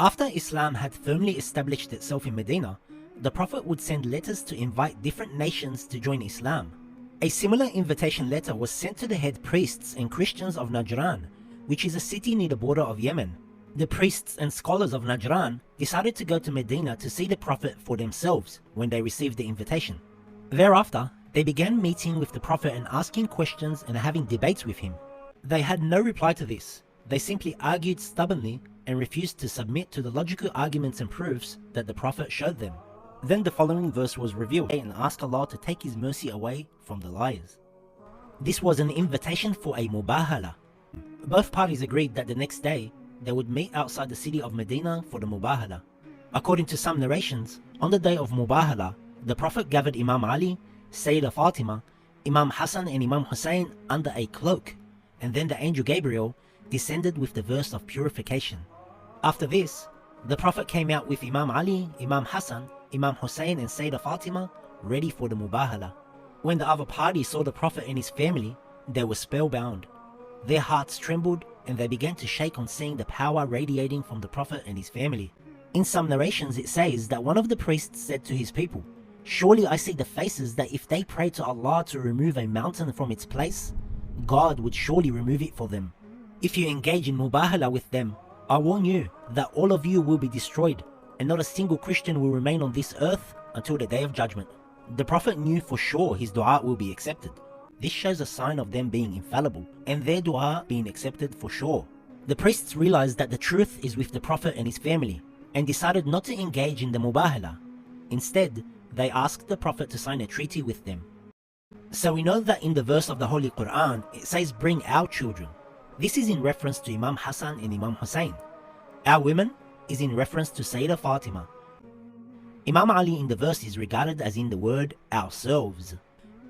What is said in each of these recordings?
After Islam had firmly established itself in Medina, the Prophet would send letters to invite different nations to join Islam. A similar invitation letter was sent to the head priests and Christians of Najran, which is a city near the border of Yemen. The priests and scholars of Najran decided to go to Medina to see the Prophet for themselves when they received the invitation. Thereafter, they began meeting with the Prophet and asking questions and having debates with him. They had no reply to this. They simply argued stubbornly and refused to submit to the logical arguments and proofs that the Prophet showed them. Then the following verse was revealed and asked Allah to take His mercy away from the liars. This was an invitation for a muhabala. Both parties agreed that the next day they would meet outside the city of Medina for the muhabala. According to some narrations, on the day of muhabala, the Prophet gathered Imam Ali, Sayyidah Fatima, Imam Hassan and Imam Hussein under a cloak, and then the angel Gabriel descended with the verse of purification. After this, the Prophet came out with Imam Ali, Imam Hassan, Imam Hussein and Sayyidah Fatima ready for the muhabala. When the other party saw the Prophet and his family, they were spellbound. Their hearts trembled and they began to shake on seeing the power radiating from the Prophet and his family. In some narrations it says that one of the priests said to his people, "Surely I see the faces that if they pray to Allah to remove a mountain from its place, God would surely remove it for them. If you engage in muhabala with them, I warn you that all of you will be destroyed, and not a single Christian will remain on this earth until the day of judgment." The Prophet knew for sure his dua will be accepted. This shows a sign of them being infallible, and their dua being accepted for sure. The priests realized that the truth is with the Prophet and his family, and decided not to engage in the muhabala. Instead, they asked the Prophet to sign a treaty with them. So we know that in the verse of the Holy Quran, it says, "Bring our children." This is in reference to Imam Hassan and Imam Hussein. Our women is in reference to Sayyidah Fatima. Imam Ali in the verse is regarded as in the word ourselves.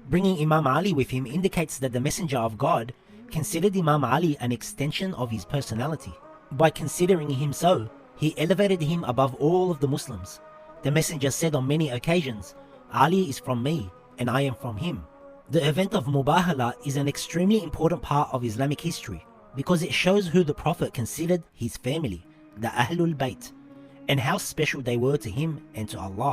Bringing Imam Ali with him indicates that the Messenger of God considered Imam Ali an extension of his personality. By considering him so, he elevated him above all of the Muslims. The Messenger said on many occasions, "Ali is from me and I am from him." The event of muhabala is an extremely important part of Islamic history because it shows who the Prophet considered his family, the Ahlul Bayt, and how special they were to him and to Allah.